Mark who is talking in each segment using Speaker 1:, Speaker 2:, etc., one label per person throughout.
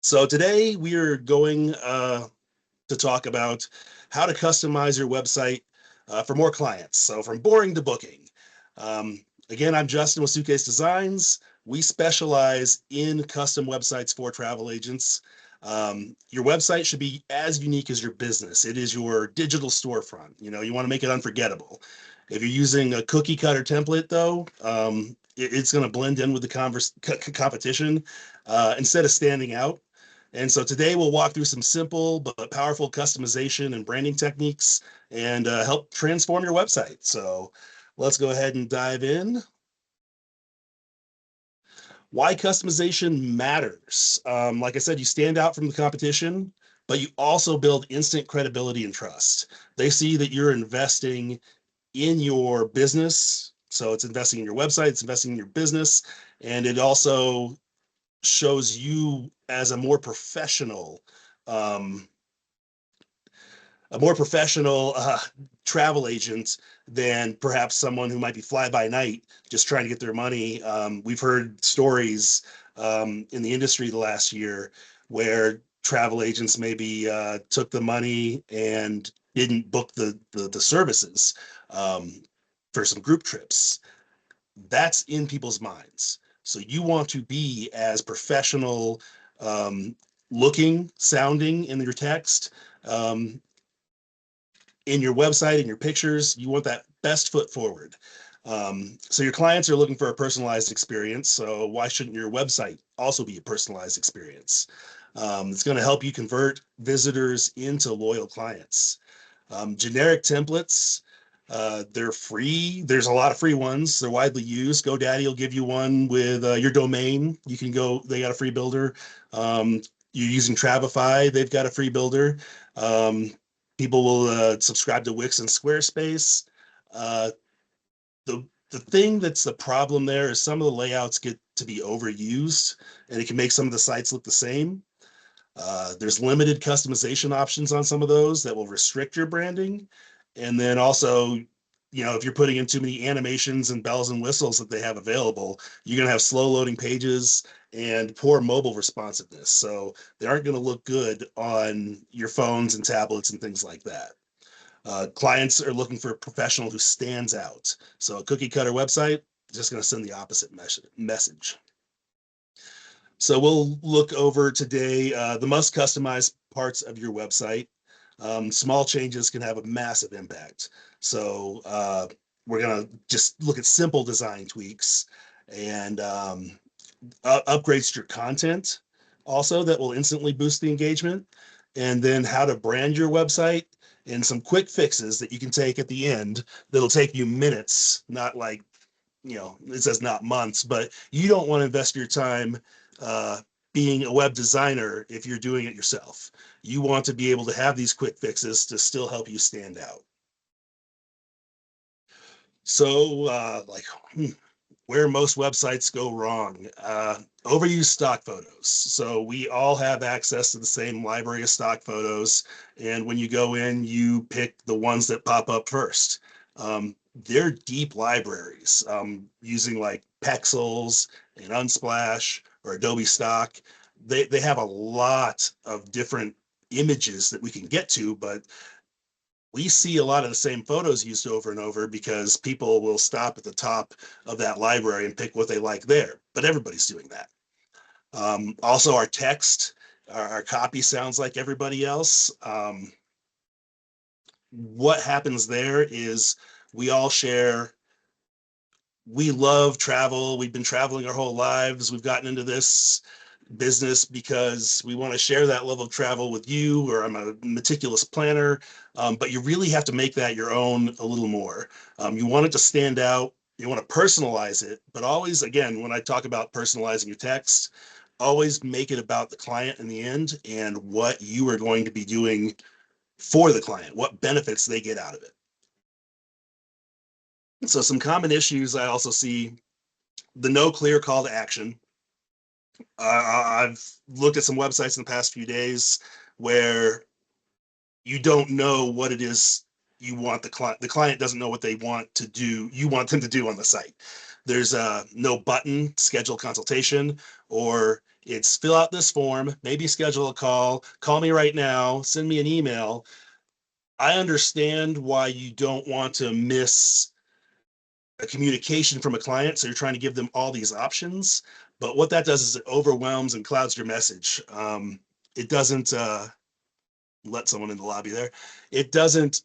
Speaker 1: So today we are going to talk about how to customize your website for more clients. So from boring to booking. Again, I'm Justin with Suitcase Designs. We specialize in custom websites for travel agents. Your website should be as unique as your business. It is your digital storefront. You want to make it unforgettable. If you're using a cookie cutter template, though, it's going to blend in with the competition instead of standing out. And so today we'll walk through some simple but powerful customization and branding techniques and help transform your website. So let's go ahead and dive in. Why customization matters. Like I said, you stand out from the competition, but you also build instant credibility and trust. They see that you're investing in your business. So it's investing in your website, it's investing in your business, and it also shows you as um, a more professional travel agent than perhaps someone who might be fly by night just trying to get their money. We've heard stories in the industry the last year where travel agents maybe took the money and didn't book the services for some group trips. That's in people's minds. So you want to be as professional um, looking, sounding in your text, um, in your website, in your pictures. You want that best foot forward. So your clients are looking for a personalized experience. So why shouldn't your website also be a personalized experience? It's going to help you convert visitors into loyal clients. Generic templates, they're free. There's a lot of free ones. They're widely used. GoDaddy will give you one with your domain. You can go, they got a free builder. You're using Travefy, they've got a free builder. Um, People will subscribe to Wix and Squarespace. Uh, the thing that's the problem there is some of the layouts get to be overused and it can make some of the sites look the same. There's limited customization options on some of those that will restrict your branding. And then also, if you're putting in too many animations and bells and whistles that they have available, you're going to have slow loading pages and poor mobile responsiveness. So they aren't going to look good on your phones and tablets and things like that. Clients are looking for a professional who stands out. So a cookie cutter website is just going to send the opposite message. So we'll look over today the must customized parts of your website. Small changes can have a massive impact. So we're going to just look at simple design tweaks and upgrades to your content also that will instantly boost the engagement. And then how to brand your website and some quick fixes that you can take at the end that'll take you minutes, not like, it says not months, but you don't want to invest your time uh, being a web designer if you're doing it yourself. You want to be able to have these quick fixes to still help you stand out. So, where most websites go wrong, overuse stock photos. So we all have access to the same library of stock photos. And when you go in, you pick the ones that pop up first. They're deep libraries using like Pexels and Unsplash or Adobe Stock. They have a lot of different images that we can get to, but we see a lot of the same photos used over and over because people will stop at the top of that library and pick what they like there. But everybody's doing that. Also, our text, our copy sounds like everybody else. What happens there is we all share. We love travel. We've been traveling our whole lives. We've gotten into this business because we want to share that level of travel with you, or I'm a meticulous planner, but you really have to make that your own a little more. You want it to stand out. You want to personalize it, but always, again, when I talk about personalizing your text, always make it about the client in the end and what you are going to be doing for the client, what benefits they get out of it. So some common issues I also see: the no clear call to action. I've looked at some websites in the past few days where you don't know what it is you want the client doesn't know what they want to do, you want them to do on the site. There's no button, schedule consultation, or It's fill out this form, maybe schedule a call me right now, send me an email. I understand why you don't want to miss a communication from a client. So you're trying to give them all these options. But what that does is it overwhelms and clouds your message. It doesn't let someone in the lobby there. It doesn't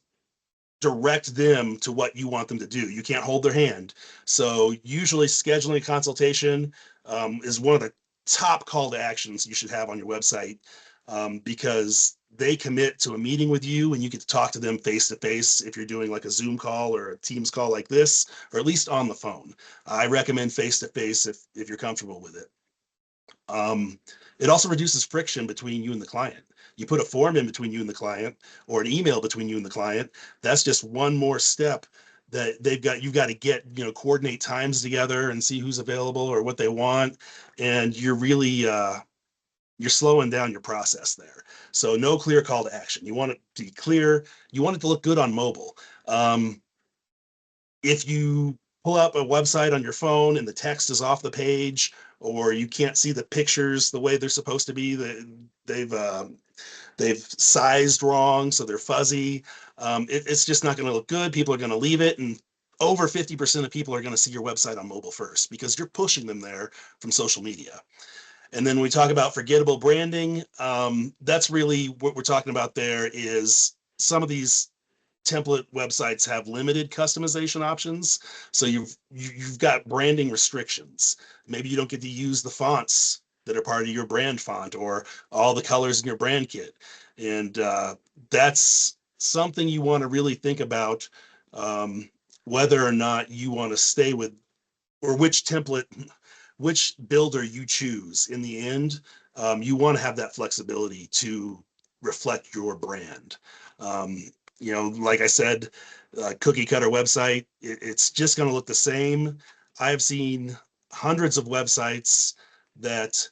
Speaker 1: direct them to what you want them to do. You can't hold their hand. So usually scheduling a consultation is one of the top call to actions you should have on your website, because they commit to a meeting with you and you get to talk to them face to face if you're doing like a Zoom call or a Teams call like this, or at least on the phone. I recommend face to face if you're comfortable with it. It also reduces friction between you and the client. You put a form in between you and the client, or an email between you and the client. That's just one more step that you've got to get, coordinate times together and see who's available or what they want. And you're really, you're slowing down your process there. So no clear call to action. You want it to be clear. You want it to look good on mobile. If you pull up a website on your phone and the text is off the page, or you can't see the pictures the way they're supposed to be, they've sized wrong, so they're fuzzy. It's just not going to look good. People are going to leave it, and over 50% of people are going to see your website on mobile first because you're pushing them there from social media. And then when we talk about forgettable branding, that's really what we're talking about there. Is some of these template websites have limited customization options. So you've got branding restrictions. Maybe you don't get to use the fonts that are part of your brand font or all the colors in your brand kit. And that's something you want to really think about, whether or not you want to stay with, or which builder you choose in the end. You want to have that flexibility to reflect your brand. Like I said, cookie cutter website, it's just going to look the same. I've seen hundreds of websites that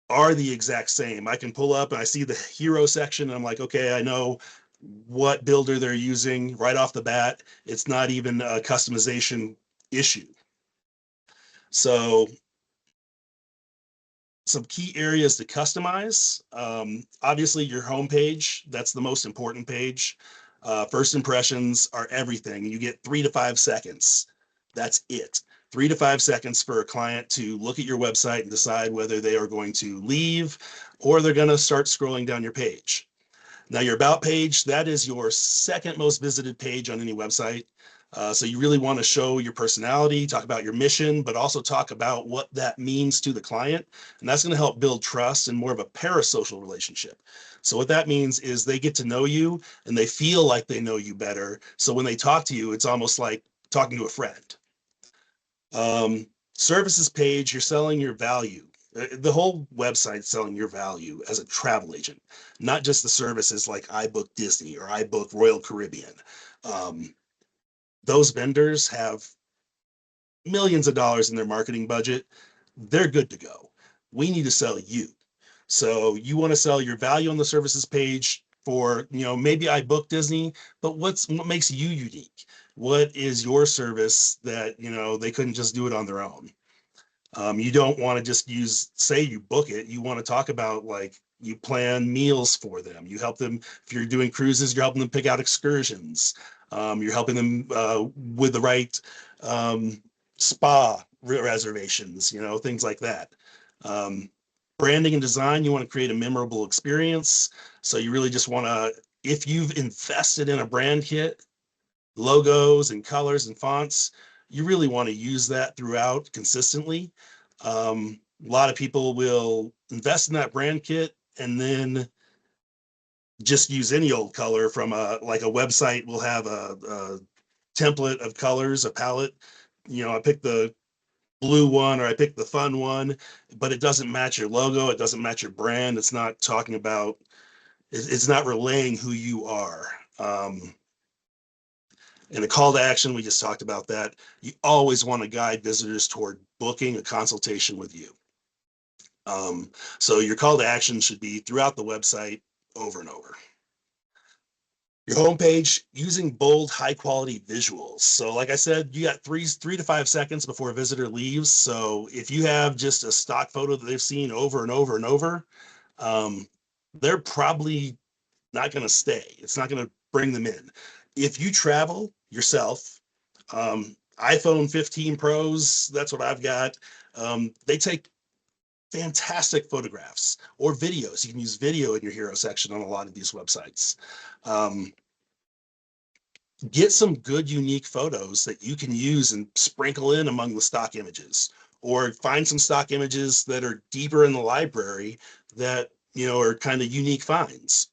Speaker 1: are the exact same. I can pull up and I see the hero section and I'm like, okay, I know what builder they're using right off the bat. It's not even a customization issue. So some key areas to customize. Obviously, your homepage, that's the most important page. First impressions are everything. You get 3 to 5 seconds. That's it. 3 to 5 seconds for a client to look at your website and decide whether they are going to leave or they're going to start scrolling down your page. Now, your about page, that is your second most visited page on any website. So you really want to show your personality, talk about your mission, but also talk about what that means to the client. And that's going to help build trust and more of a parasocial relationship. So what that means is they get to know you and they feel like they know you better. So when they talk to you, it's almost like talking to a friend. Services page, you're selling your value. The whole website selling your value as a travel agent, not just the services like I book Disney or I book Royal Caribbean. Those vendors have millions of dollars in their marketing budget. They're good to go. We need to sell you. So you want to sell your value on the services page for, maybe I book Disney, but what makes you unique? What is your service that, they couldn't just do it on their own? You don't want to just say you book it. You want to talk about like you plan meals for them. You help them, if you're doing cruises, you're helping them pick out excursions. You're helping them with the right spa reservations, things like that. Branding and design, you want to create a memorable experience. So you really just want to, if you've invested in a brand kit, logos and colors and fonts, you really want to use that throughout consistently. A lot of people will invest in that brand kit and then just use any old color from a website will have a template of colors, a palette. I picked the blue one or I picked the fun one, but it doesn't match your logo. It doesn't match your brand. It's not talking about, it's not relaying who you are. And the call to action, we just talked about that. You always want to guide visitors toward booking a consultation with you. So your call to action should be throughout the website over and over. Your homepage, using bold, high quality visuals. So like I said, you got 3 to 5 seconds before a visitor leaves. So if you have just a stock photo that they've seen over and over and over, um, they're probably not going to stay. It's not going to bring them in. If you travel yourself, iPhone 15 Pros, that's what I've got. They take fantastic photographs or videos. You can use video in your hero section on a lot of these websites. Um, get some good, unique photos that you can use and sprinkle in among the stock images, or find some stock images that are deeper in the library that, are kind of unique finds.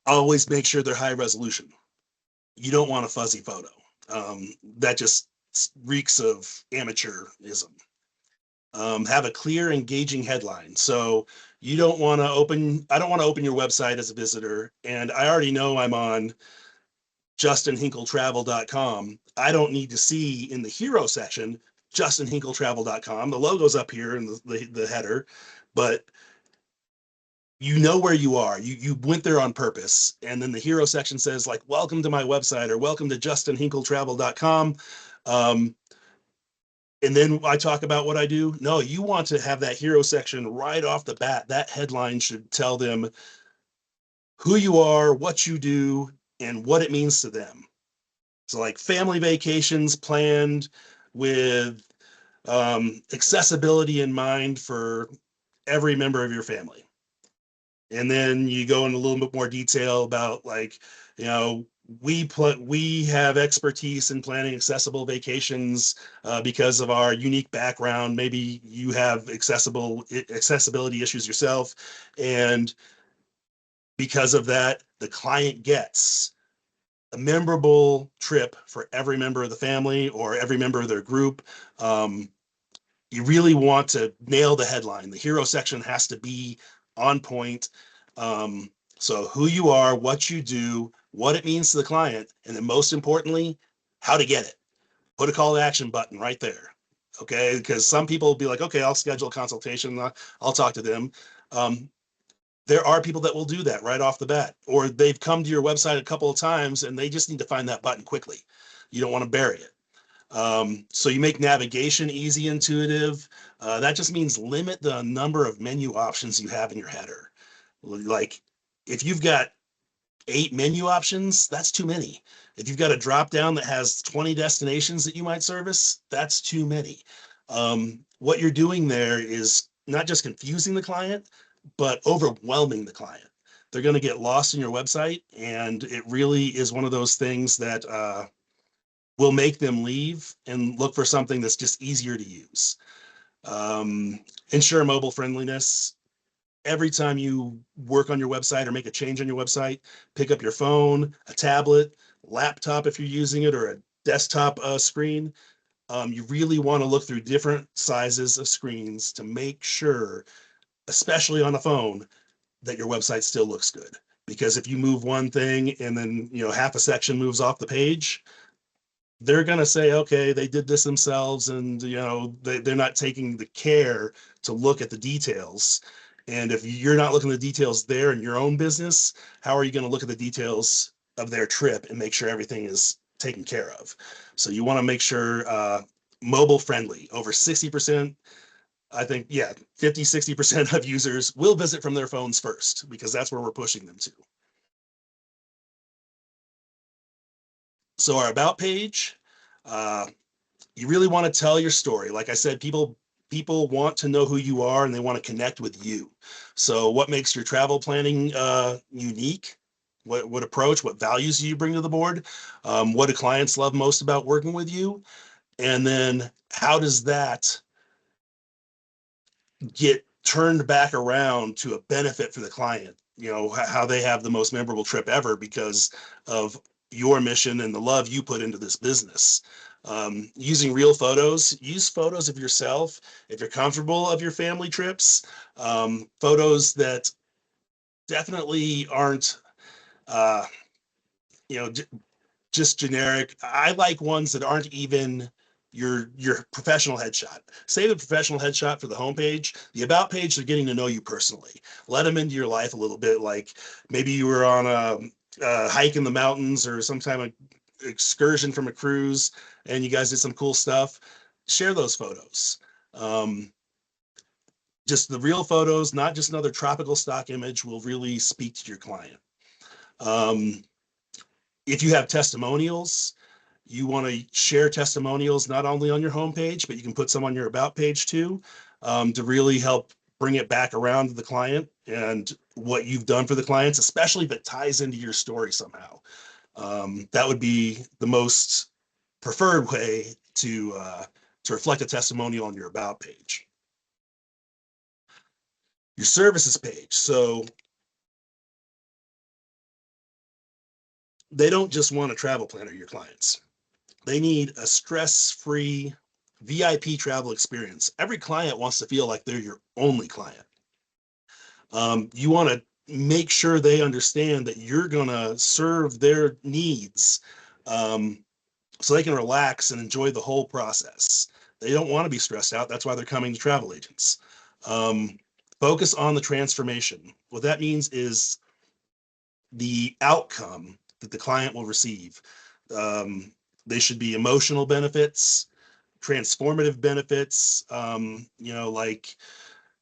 Speaker 1: Always make sure they're high resolution. You don't want a fuzzy photo. That just reeks of amateurism. Have a clear, engaging headline. So you don't want to open, I don't want to open your website as a visitor, and I already know I'm on justinhinkletravel.com. I don't need to see in the hero section justinhinkletravel.com. The logo's up here in the header, but you know where you are. You went there on purpose. And then the hero section says, like, welcome to my website, or welcome to justinhinkletravel.com. And then I talk about what I do. No, you want to have that hero section right off the bat. That headline should tell them who you are, what you do, and what it means to them. So like family vacations planned with accessibility in mind for every member of your family. And then you go in a little bit more detail about, like, we have expertise in planning accessible vacations because of our unique background. Maybe you have accessibility issues yourself, and because of that, the client gets a memorable trip for every member of the family or every member of their group. You really want to nail the headline. The hero section has to be on point. So who you are, what you do, what it means to the client, and then most importantly, how to get it. Put a call to action button right there. Okay, because some people will be like, okay, I'll schedule a consultation. I'll talk to them. There are people that will do that right off the bat, or they've come to your website a couple of times and they just need to find that button quickly. You don't want to bury it. So you make navigation easy, intuitive. That just means limit the number of menu options you have in your header. Like, if you've got 8 menu options, that's too many. If you've got a drop down that has 20 destinations that you might service, that's too many. What you're doing there is not just confusing the client, but overwhelming the client. They're going to get lost in your website, and it really is one of those things that will make them leave and look for something that's just easier to use. Ensure mobile friendliness. Every time you work on your website or make a change on your website, pick up your phone, a tablet, laptop if you're using it, or a desktop screen. You really want to look through different sizes of screens to make sure, especially on a phone, that your website still looks good. Because if you move one thing and then half a section moves off the page, they're going to say, okay, they did this themselves, and they're not taking the care to look at the details. And if you're not looking at the details there in your own business, how are you going to look at the details of their trip and make sure everything is taken care of? So you want to make sure mobile friendly. Over 60%, I think, yeah, 50-60% of users will visit from their phones first, because that's where we're pushing them to. So our about page, you really want to tell your story. Like I said, people want to know who you are, and they want to connect with you. So what makes your travel planning unique? What approach, what values do you bring to the board? What do clients love most about working with you? And then how does that get turned back around to a benefit for the client? How they have the most memorable trip ever because of your mission and the love you put into this business. Using real photos, use photos of yourself if you're comfortable, of your family trips. Photos that definitely aren't uh, just generic. I like ones that aren't even your professional headshot. Save the professional headshot for the homepage. The about page, they're getting to know you personally. Let them into your life a little bit. Like maybe you were on a hike in the mountains or some kind of excursion from a cruise and you guys did some cool stuff. Share those photos. Just the real photos, not just another tropical stock image, will really speak to your client. If you have testimonials, you want to share testimonials not only on your homepage, but you can put some on your about page too, to really help bring it back around to the client and what you've done for the clients, especially if it ties into your story somehow. That would be the most preferred way to reflect a testimonial on your about page. Your services page. So they don't just want a travel planner, your clients. They need a stress-free VIP travel experience. Every client wants to feel like they're your only client. You want to make sure they understand that you're going to serve their needs, so they can relax and enjoy the whole process. They don't want to be stressed out. That's why they're coming to travel agents. Focus on the transformation. What that means is the outcome that the client will receive. They should be emotional benefits, transformative benefits. Like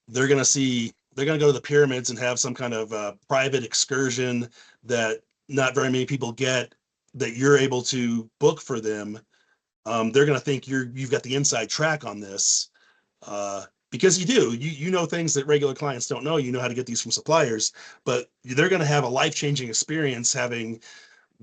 Speaker 1: they're going to go to the pyramids and have some kind of private excursion that not very many people get, that you're able to book for them. They're going to think you've got the inside track on this, because you do. You know things that regular clients don't know. You know how to get these from suppliers, but they're going to have a life-changing experience having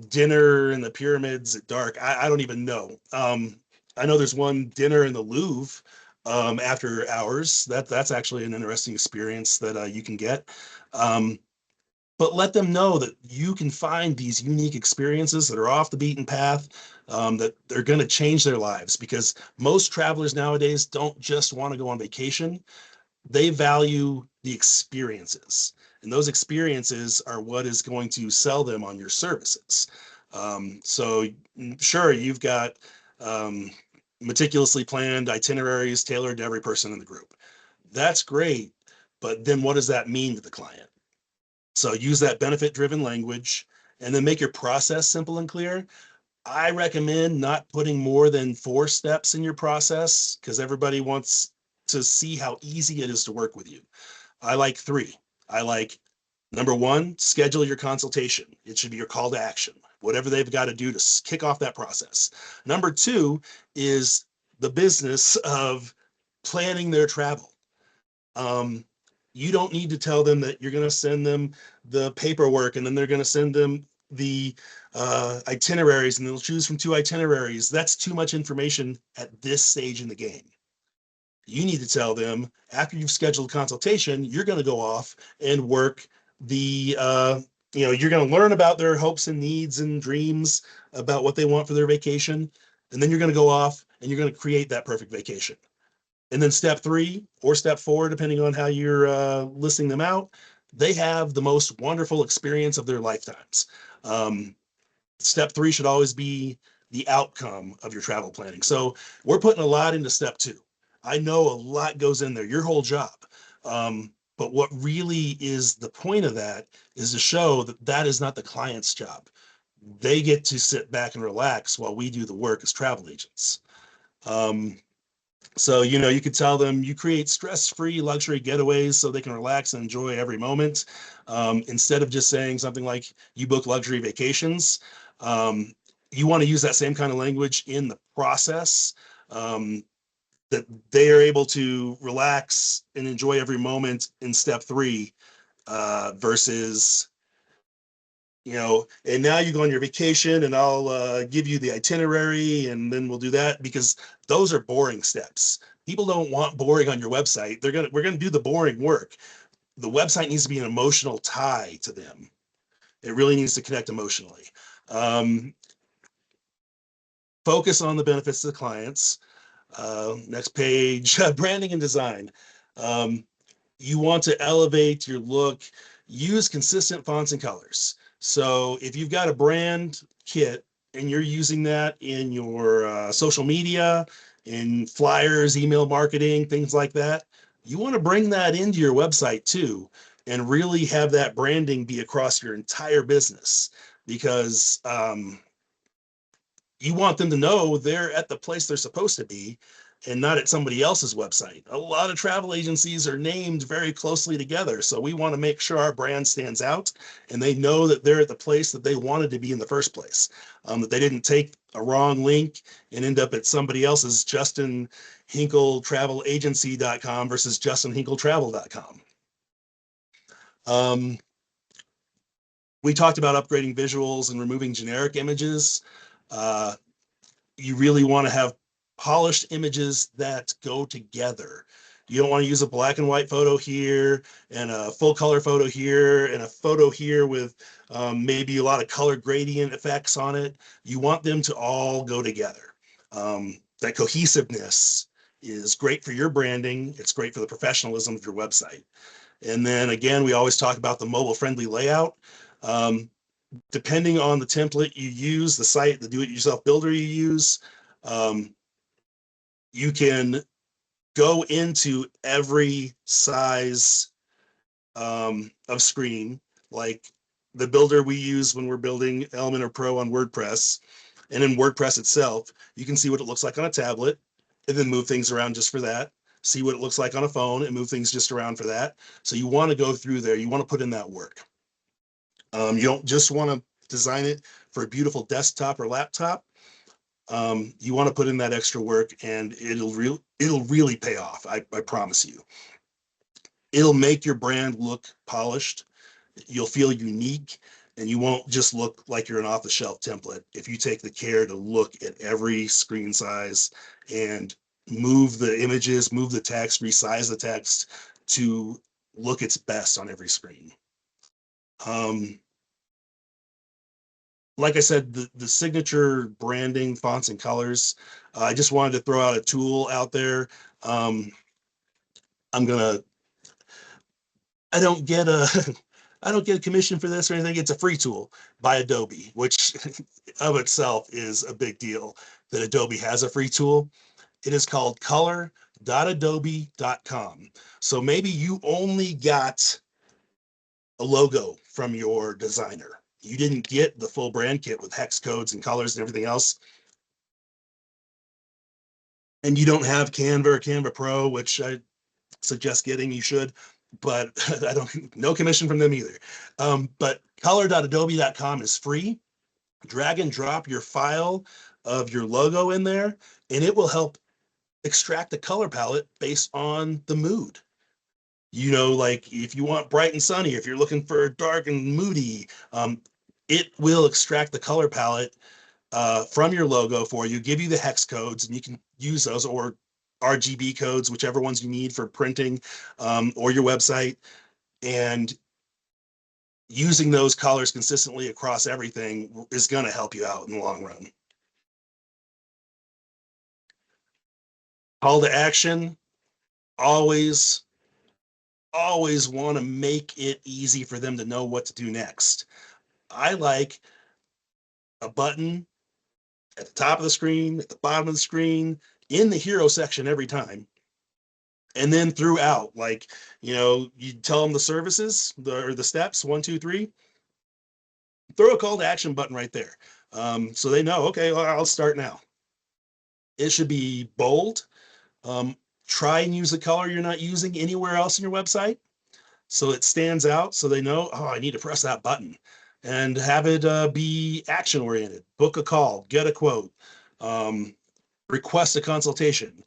Speaker 1: dinner in the pyramids at dark. I don't even know. I know there's one dinner in the Louvre after hours. That's actually an interesting experience that you can get. But let them know that you can find these unique experiences that are off the beaten path, that they're going to change their lives, because most travelers nowadays don't just want to go on vacation. They value the experiences, and those experiences are what is going to sell them on your services. So sure, you've got meticulously planned itineraries tailored to every person in the group. That's great, but then what does that mean to the client? So use that benefit-driven language and then make your process simple and clear. I recommend not putting more than 4 steps in your process, because everybody wants to see how easy it is to work with you. I like 3. I like, number 1, schedule your consultation. It should be your call to action, whatever they've got to do to kick off that process. Number 2 is the business of planning their travel. You don't need to tell them that you're going to send them the paperwork and then they're going to send them the itineraries and they'll choose from 2 itineraries. That's too much information at this stage in the game. You need to tell them, after you've scheduled a consultation, you're going to go off and work the, you're going to learn about their hopes and needs and dreams about what they want for their vacation. And then you're going to go off and you're going to create that perfect vacation. And then step 3 or step 4, depending on how you're listing them out, they have the most wonderful experience of their lifetimes. Step 3 should always be the outcome of your travel planning. So we're putting a lot into step 2. I know a lot goes in there, your whole job. But what really is the point of that is to show that that is not the client's job. They get to sit back and relax while we do the work as travel agents. So, you could tell them you create stress-free luxury getaways so they can relax and enjoy every moment. Instead of just saying something like you book luxury vacations, you want to use that same kind of language in the process, that they are able to relax and enjoy every moment in step 3, versus, and now you go on your vacation and I'll give you the itinerary and then we'll do that, because those are boring steps. People don't want boring on your website. We're going to do the boring work. The website needs to be an emotional tie to them. It really needs to connect emotionally. Focus on the benefits to the clients. Next page, branding and design. You want to elevate your look, use consistent fonts and colors. So if you've got a brand kit and you're using that in your social media, in flyers, email marketing, things like that. You want to bring that into your website too, and really have that branding be across your entire business, because you want them to know they're at the place they're supposed to be and not at somebody else's website. A lot of travel agencies are named very closely together. So we want to make sure our brand stands out and they know that they're at the place that they wanted to be in the first place, that they didn't take a wrong link and end up at somebody else's justinhinkletravelagency.com versus justinhinkletravel.com. We talked about upgrading visuals and removing generic images. Uh, you really want to have polished images that go together. You don't want to use a black and white photo here and a full color photo here and a photo here with maybe a lot of color gradient effects on it. You want them to all go together. That cohesiveness is great for your branding. It's great for the professionalism of your website. And then again, we always talk about the mobile friendly layout. Depending on the template you use, the site, the do-it-yourself builder you use, you can go into every size of screen, like the builder we use when we're building Elementor Pro on WordPress. And in WordPress itself, you can see what it looks like on a tablet and then move things around just for that. See what it looks like on a phone and move things just around for that. So you want to go through there. You want to put in that work. You don't just want to design it for a beautiful desktop or laptop. You want to put in that extra work, and it'll really pay off. I promise you. It'll make your brand look polished. You'll feel unique, and you won't just look like you're an off-the-shelf template if you take the care to look at every screen size and move the images, move the text, resize the text to look its best on every screen. Like I said, the signature branding, fonts and colors, I just wanted to throw out a tool out there. I don't get a, I don't get a commission for this or anything. It's a free tool by Adobe, which of itself is a big deal that Adobe has a free tool. It is called color.adobe.com. So maybe you only got a logo from your designer. You didn't get the full brand kit with hex codes and colors and everything else. And you don't have Canva or Canva Pro, which I suggest getting, you should, but I don't, no commission from them either. But color.adobe.com is free. Drag and drop your file of your logo in there, and it will help extract the color palette based on the mood. You know, like if you want bright and sunny, if you're looking for dark and moody, it will extract the color palette from your logo for you, give you the hex codes, and you can use those, or RGB codes, whichever ones you need for printing, or your website. And using those colors consistently across everything is going to help you out in the long run. Call to action, always want to make it easy for them to know what to do next. I like a button at the top of the screen, at the bottom of the screen, in the hero section every time. And then throughout, like, you know, you tell them the services, or the steps, 1, 2, 3, throw a call to action button right there. So they know, okay, well, I'll start now. It should be bold. Try and use a color you're not using anywhere else in your website, so it stands out, so they know, oh, I need to press that button. And have it be action oriented. Book a call, get a quote, request a consultation.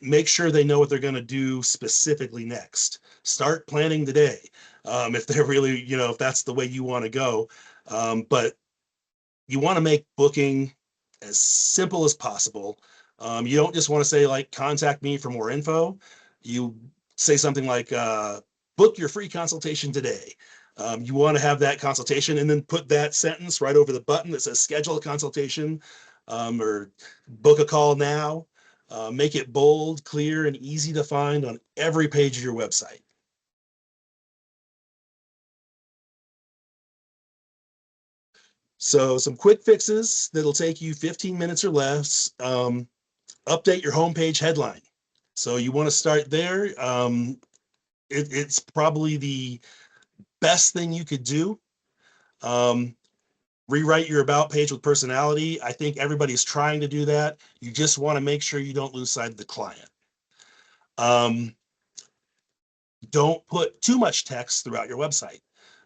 Speaker 1: Make sure they know what they're going to do specifically next. Start planning today, if they're really, you know, if that's the way you want to go. But you want to make booking as simple as possible. You don't just want to say, like, contact me for more info. You say something like, book your free consultation today. You want to have that consultation and then put that sentence right over the button that says schedule a consultation, or book a call now. Make it bold, clear, and easy to find on every page of your website. So some quick fixes that'll take you 15 minutes or less. Update your homepage headline. So you want to start there. It's probably the best thing you could do. Rewrite your about page with personality. I think everybody's trying to do that. You just want to make sure you don't lose sight of the client. Don't put too much text throughout your website.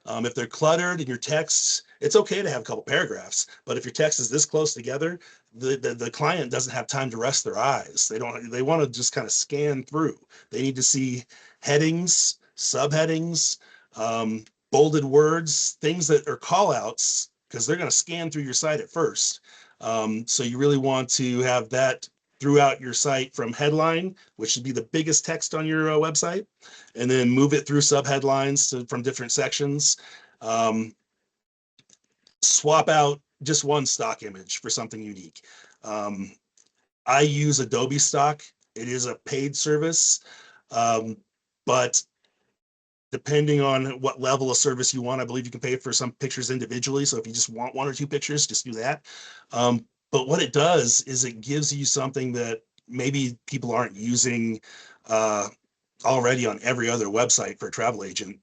Speaker 1: If they're cluttered in your texts, it's okay to have a couple paragraphs, but if your text is this close together, the client doesn't have time to rest their eyes. They want to just kind of scan through. They need to see headings, subheadings, bolded words, things that are call outs, because they're going to scan through your site at first. So you really want to have that throughout your site from headline, which should be the biggest text on your website, and then move it through subheadlines from different sections. Swap out just one stock image for something unique. I use Adobe Stock. It is a paid service, but depending on what level of service you want, I believe you can pay for some pictures individually. So if you just want 1 or 2 pictures, just do that. But what it does is it gives you something that maybe people aren't using already on every other website for a travel agent.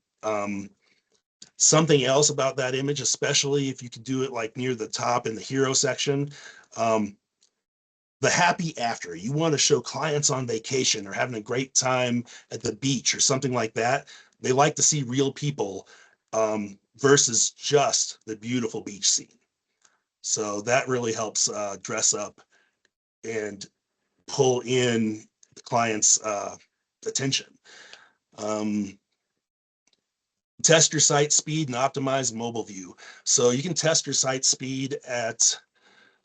Speaker 1: Something else about that image, especially if you could do it like near the top in the hero section, the happy after. You want to show clients on vacation or having a great time at the beach or something like that. They like to see real people versus just the beautiful beach scene. So that really helps dress up and pull in the client's attention. Test your site speed and optimize mobile view. So you can test your site speed at,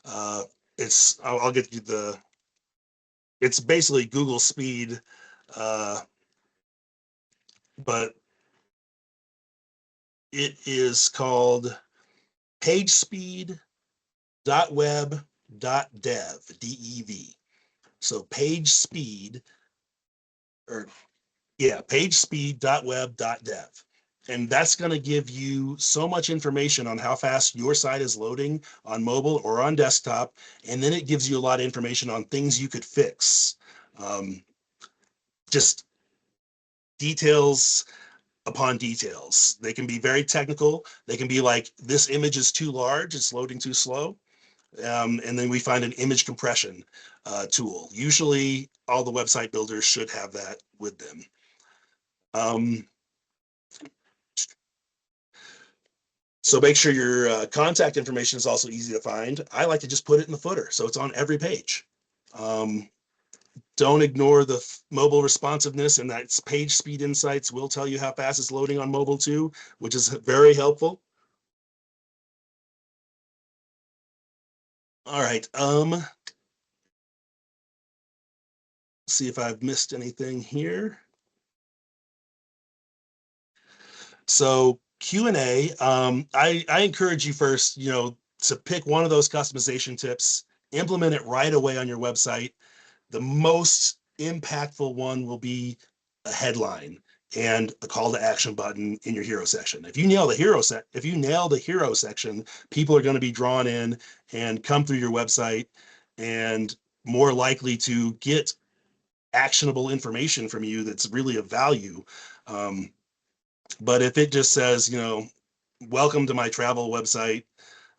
Speaker 1: I'll get you it's basically Google speed, but it is called pagespeed.web.dev, D-E-V. So pagespeed, or yeah, pagespeed.web.dev. And that's going to give you so much information on how fast your site is loading on mobile or on desktop. And then it gives you a lot of information on things you could fix. Just details upon details. They can be very technical. They can be like, this image is too large, it's loading too slow. And then we find an image compression tool. Usually all the website builders should have that with them. So make sure your contact information is also easy to find. I like to just put it in the footer, so it's on every page. Don't ignore the mobile responsiveness, and that page speed insights will tell you how fast it's loading on mobile too, which is very helpful. All right. See if I've missed anything here. So Q&A, I encourage you first, to pick one of those customization tips, implement it right away on your website. The most impactful one will be a headline and a call to action button in your hero section. If you nail the hero section, people are going to be drawn in and come through your website and more likely to get actionable information from you that's really of value. But if it just says, welcome to my travel website,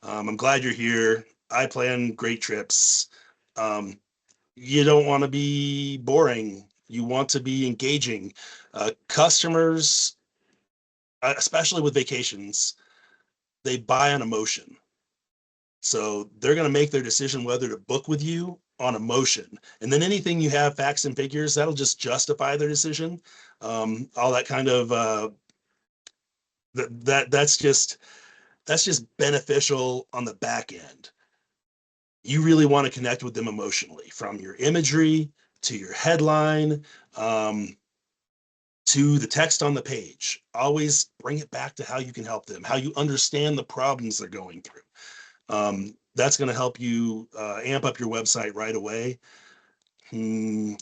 Speaker 1: I'm glad you're here, I plan great trips, you don't want to be boring. You want to be engaging. Customers, especially with vacations, they buy on emotion. So they're going to make their decision whether to book with you on emotion. And then anything you have, facts and figures, that'll just justify their decision. All that kind of, that's just beneficial on the back end. You really want to connect with them emotionally, from your imagery to your headline, to the text on the page. Always bring it back to how you can help them, how you understand the problems they're going through. That's going to help you amp up your website right away. We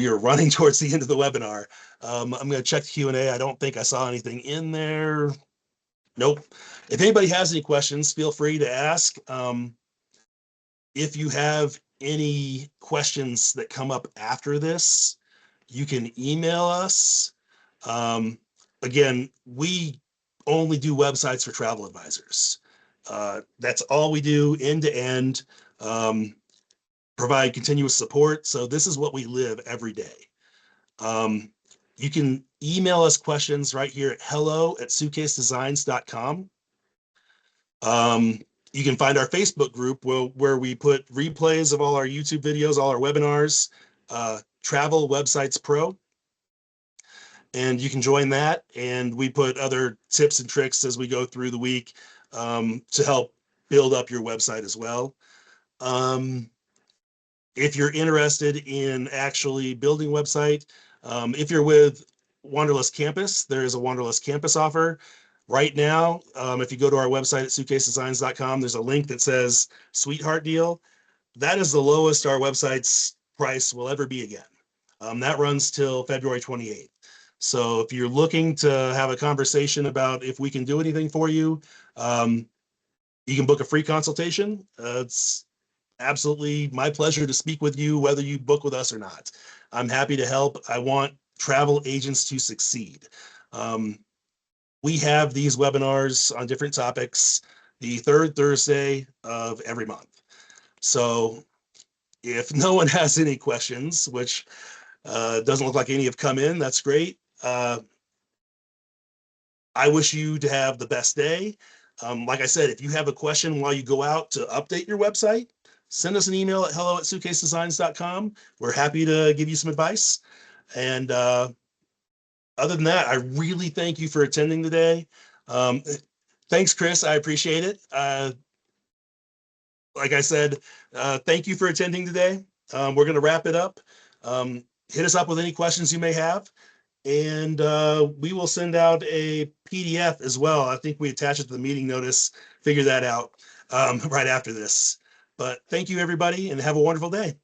Speaker 1: are running towards the end of the webinar. I'm going to check the Q&A. I don't think I saw anything in there. Nope. If anybody has any questions, feel free to ask. If you have any questions that come up after this, you can email us. Um, Again, we only do websites for travel advisors. That's all we do, end to end. Provide continuous support. So this is what we live every day. You can email us questions right here at hello@suitcasedesigns.com. You can find our Facebook group where we put replays of all our YouTube videos, all our webinars, Travel Websites Pro, and you can join that. And we put other tips and tricks as we go through the week to help build up your website as well. If you're interested in actually building a website, if you're with Wanderlust Campus, there is a Wanderlust Campus offer. Right now, if you go to our website at suitcasedesigns.com, there's a link that says Sweetheart Deal. That is the lowest our website's price will ever be again. That runs till February 28th. So if you're looking to have a conversation about if we can do anything for you, you can book a free consultation. It's absolutely my pleasure to speak with you, whether you book with us or not. I'm happy to help. I want travel agents to succeed. We have these webinars on different topics the third Thursday of every month. So if no one has any questions, which doesn't look like any have come in, that's great. I wish you to have the best day. Like I said, if you have a question while you go out to update your website, send us an email at hello@suitcasedesigns.com. We're happy to give you some advice. And other than that, I really thank you for attending today. Thanks, Chris. I appreciate it. Like I said, thank you for attending today. We're going to wrap it up. Hit us up with any questions you may have. And we will send out a PDF as well. I think we attach it to the meeting notice, figure that out right after this. But thank you, everybody, and have a wonderful day.